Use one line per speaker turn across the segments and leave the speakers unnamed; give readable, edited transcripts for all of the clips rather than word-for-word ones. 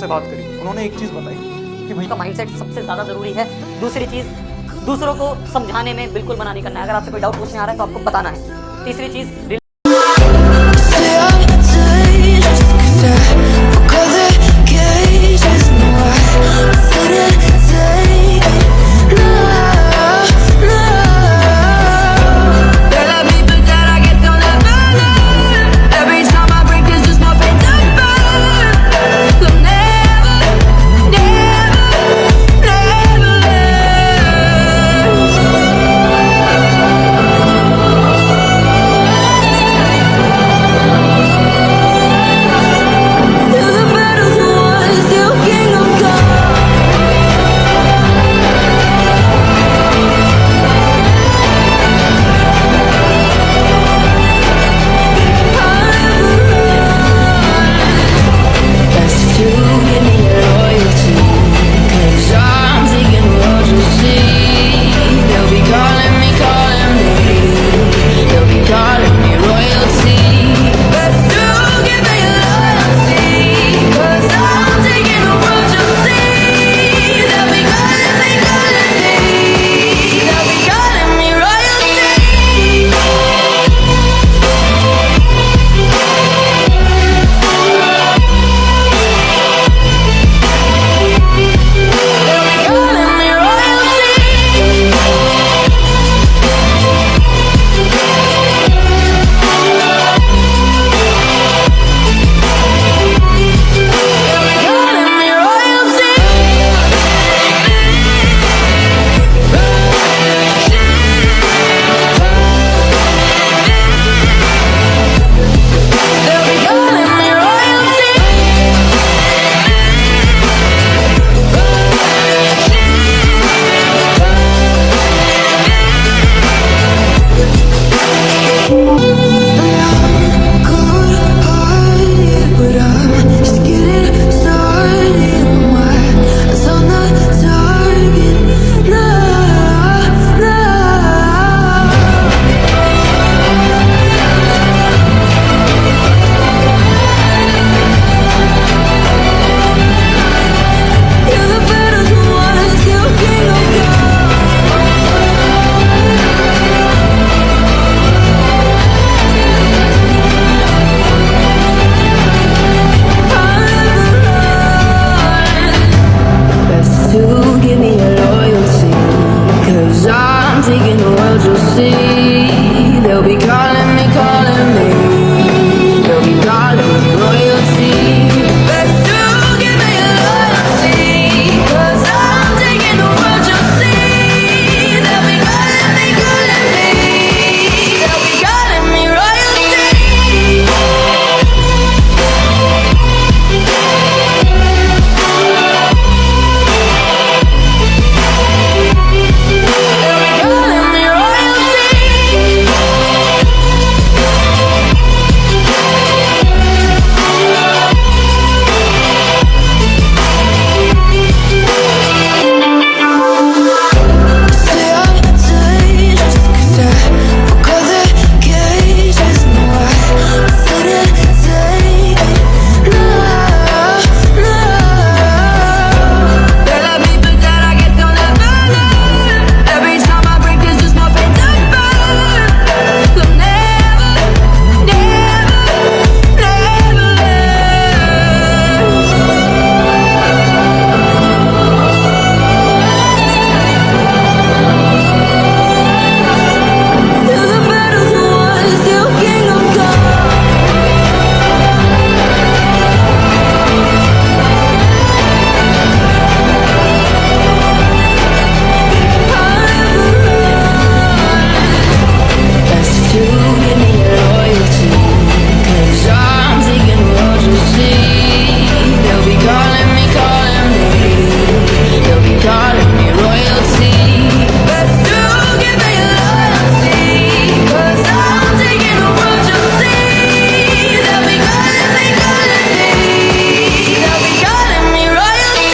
से बात करी, उन्होंने एक चीज़ बताई कि भाई
का माइंडसेट सबसे ज़्यादा ज़रूरी है। दूसरी चीज़, दूसरों को समझाने में बिल्कुल मना नहीं करना है। अगर आपसे कोई डाउट पूछने आ रहा है तो आपको बताना है। तीसरी चीज़,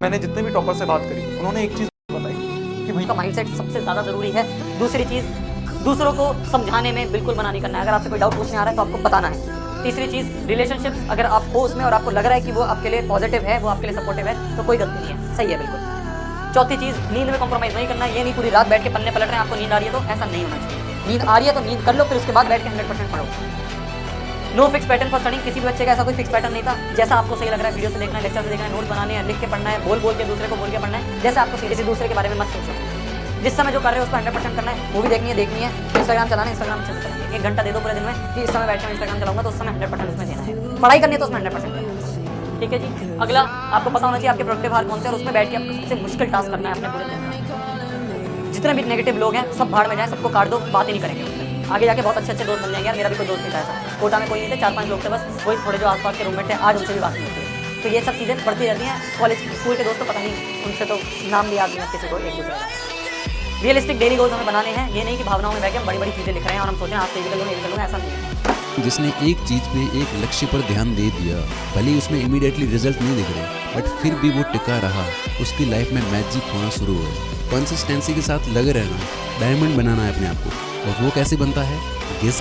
मैंने जितने भी टॉपर से बात करी, उन्होंने एक चीज़ बताई कि भाई
का माइंडसेट सबसे ज़्यादा ज़रूरी है। दूसरी चीज़, दूसरों को समझाने में बिल्कुल मना नहीं करना है। अगर आपसे कोई डाउट पूछने आ रहा है तो आपको बताना है। तीसरी चीज़, रिलेशनशिप्स अगर आप हो उसमें और आपको लग रहा है कि वो आपके लिए पॉजिटिव है, वो आपके लिए सपोर्टिव है, तो कोई गलती नहीं है, सही है बिल्कुल। चौथी चीज़, नींद में कॉम्प्रोमाइज़ नहीं करना। ये नहीं पूरी रात बैठ के पन्ने पलट रहे हैं, आपको नींद आ रही है तो ऐसा नहीं होना चाहिए। नींद आ रही है तो नींद कर लो, फिर उसके बाद बैठ के 100% पढ़ो। No fix pattern for studying. किसी भी बच्चे का ऐसा कोई फिक्स पैटर्न नहीं था। जैसा आपको सही लग रहा है, वीडियो से देखना है, लेक्चर से देखना है, नोट बनाने हैं, लिख के पढ़ना है, बोल के दूसरे को बोल के पढ़ना है, जैसे आपको किसी दूसरे के बारे में मत सोचो। जिस समय जो कर रहे हो उसको 100% करना है। मूवी देखनी है, इंस्टाग्राम चलाना है, इंस्टाग्राम चलाना है। 1 घंटा दे दो पूरे दिन में कि इस समय बैठ के इंस्टाग्राम चलाऊंगा, तो उस समय 100% उसमें देना है। पढ़ाई करनी है तो उसमें 100% देना है। ठीक है जी। अगला, आपको पता होना चाहिए आपके प्रोडक्टिव हार कौन से, और उसमें बैठ के आपको सबसे मुश्किल टास्क करना है अपने पूरे दिन में। जितने भी नेगेटिव लोग हैं सब भाड़ में जाए, सबको काट दो, बात ही नहीं करेंगे उससे। आगे जाके बहुत अच्छे दोस्त बन जाएंगे। यार मेरा भी कोई दोस्त नहीं था ऐसा, कोटा में कोई नहीं थे, 4-5 लोग थे बस, वही थोड़े जो आसपास के रूममेट थे, आज उनसे भी बात नहीं होती है। तो ये सब चीज़ें बढ़ती रहती हैं। कॉलेज स्कूल के दोस्त तो पता नहीं, उनसे तो नाम भी याद नहीं है किसी को एक दूसरे का। रियलिस्टिक डेली गोल्स हमें बनाने हैं। ये नहीं कि भावनाओं में बैठ के हम बड़ी चीज़ें लिख रहे हैं और हम सोचें आज से ये कर लूँगा, ऐसा नहीं है।
जिसने एक चीज पे, एक लक्ष्य पर ध्यान दे दिया, भले ही उसमें इमीडिएटली रिजल्ट नहीं दिख रहे, बट फिर भी वो टिका रहा, उसकी लाइफ में मैजिक होना शुरू हुआ। कंसिस्टेंसी के साथ लगे रहना, डायमंड बनाना है अपने आप को। और वो कैसे बनता है? घिस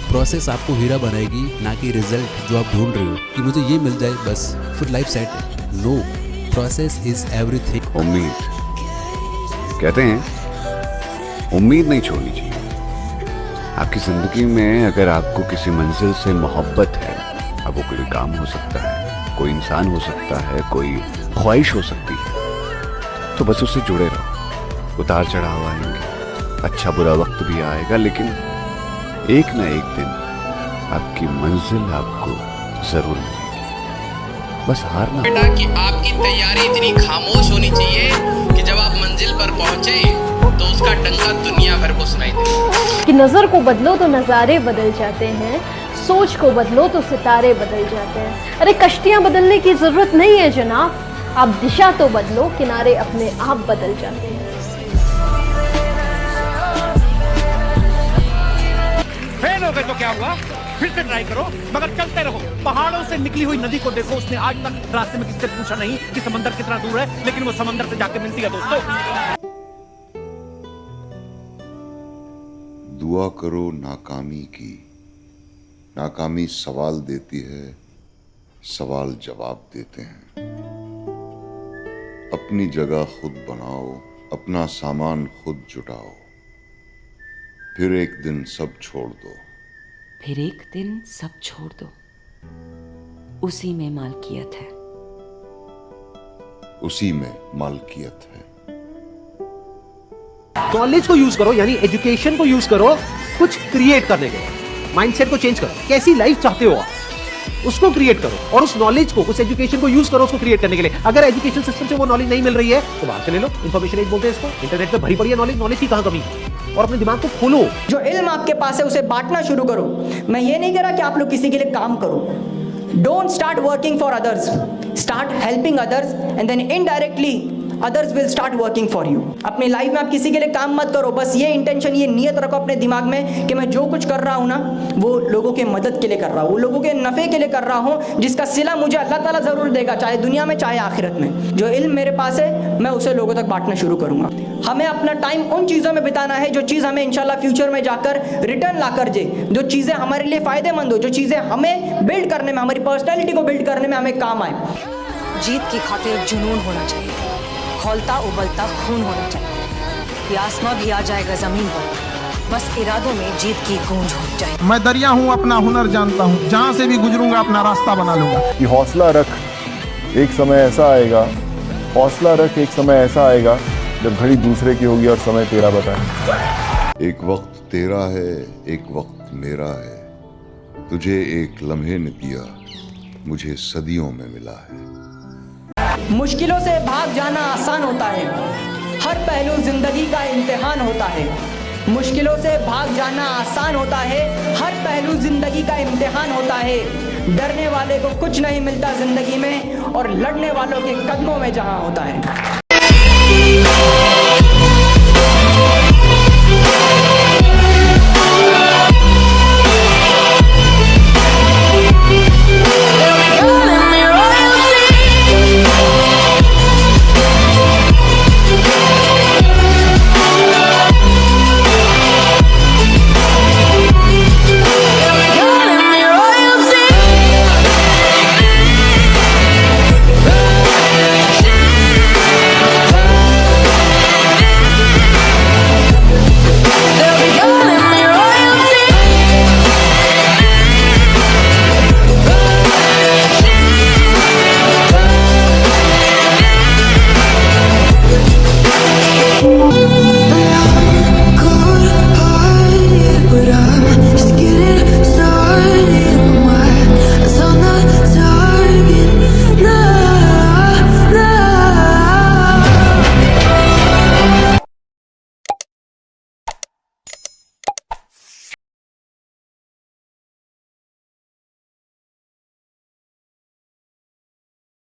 प्रोसेस आपको हीरा बनाएगी, ना कि रिजल्ट जो आप ढूंढ रहे हो कि मुझे ये मिल जाए बस फिर लाइफ सेट है। No, process is everything.
उम्मीद, कहते हैं उम्मीद नहीं छोड़नी चाहिए। आपकी जिंदगी में अगर आपको किसी मंजिल से मोहब्बत है, अब वो कोई काम हो सकता है, कोई इंसान हो सकता है, कोई ख्वाहिश हो सकती है, तो बस उससे जुड़े रहो। उतार चढ़ाव आएंगे, अच्छा बुरा वक्त भी आएगा, लेकिन एक ना एक दिन आपकी मंजिल आपको जरूर मिलेगी। बस हारना
बेटा कि आपकी तैयारी इतनी खामोश होनी चाहिए कि जब आप मंजिल पर पहुंचे तो उसका डंका दुनिया भर को सुनाई दे।
कि नज़र को बदलो तो नज़ारे बदल जाते हैं, सोच को बदलो तो सितारे बदल जाते हैं। अरे कश्तियाँ बदलने की ज़रूरत नहीं है जनाब, आप दिशा तो बदलो, किनारे अपने आप बदल जाते हैं।
फेल हो गए तो क्या हुआ, फिर से ट्राई करो, मगर चलते रहो। पहाड़ों से निकली हुई नदी को देखो, उसने आज तक रास्ते में किससे पूछा नहीं कि समंदर कितना दूर है, लेकिन वो समंदर से जाके मिलती है। दोस्तों,
दुआ करो नाकामी की, नाकामी सवाल देती है, सवाल जवाब देते हैं। अपनी जगह खुद बनाओ, अपना सामान खुद जुटाओ, फिर एक दिन सब छोड़ दो।
फिर एक दिन सब छोड़ दो, उसी में मालकियत है।
उसी में मालकियत है।
नॉलेज को यूज करो, यानी एजुकेशन को यूज करो कुछ क्रिएट करने के लिए। माइंडसेट को चेंज करो, कैसी लाइफ चाहते हो आप उसको क्रिएट करो, और उस नॉलेज को, उस एजुकेशन को यूज करो उसको क्रिएट करने के लिए। अगर एजुकेशन सिस्टम से वो नॉलेज नहीं मिल रही है तो बाहर से ले लो। इन्फॉर्मेशन एज बोलते हैं इसको, इंटरनेट पे भरी पड़ी है नॉलेज की कहां कमी है, और अपने दिमाग को खोलो।
जो इल्म आपके पास है उसे बांटना शुरू करो। मैं ये नहीं कह रहा कि आप लोग किसी के लिए काम करो। Don't start working for others, start helping others and then indirectly others will start working for you. अपनी लाइफ में आप किसी के लिए काम मत करो, बस ये इंटेंशन, ये नियत रखो अपने दिमाग में कि मैं जो कुछ कर रहा हूँ ना, वो लोगों के मदद के लिए कर रहा हूँ, वो लोगों के नफ़े के लिए कर रहा हूँ, जिसका सिला मुझे अल्लाह ताला ज़रूर देगा, चाहे दुनिया में चाहे आखिरत में। जो इल्म मेरे पास है मैं उसे लोगों तक बांटना शुरू करूँगा। हमें अपना टाइम उन चीज़ों में बिताना है जो चीज़ हमें इंशाल्लाह फ्यूचर में जाकर रिटर्न ला कर दे, जो चीज़ें हमारे लिए फ़ायदेमंद हो, जो चीज़ें हमें बिल्ड करने में, हमारी पर्सनैलिटी को बिल्ड करने में हमें काम आए।
जीत की खातिर जुनून होना चाहिए, खौलता उबलता खून होना चाहिए। प्यासमा भी आ जाएगा जमीन पर, बस इरादों में जीत की गूंज हो जाए।
मैं दरिया हूँ, अपना हुनर जानता हूँ, जहाँ से भी गुजरूंगा अपना रास्ता बना लूंगा।
कि हौसला रख, एक समय ऐसा आएगा, हौसला रख, एक समय ऐसा आएगा जब घड़ी दूसरे की होगी और समय तेरा बताए।
एक वक्त तेरा है, एक वक्त मेरा है, तुझे एक लम्हे ने दिया, मुझे सदियों में मिला है।
मुश्किलों से भाग जाना आसान होता है, हर पहलू जिंदगी का इम्तिहान होता है। मुश्किलों से भाग जाना आसान होता है, हर पहलू जिंदगी का इम्तिहान होता है। डरने वाले को कुछ नहीं मिलता जिंदगी में, और लड़ने वालों के कदमों में जहां होता है।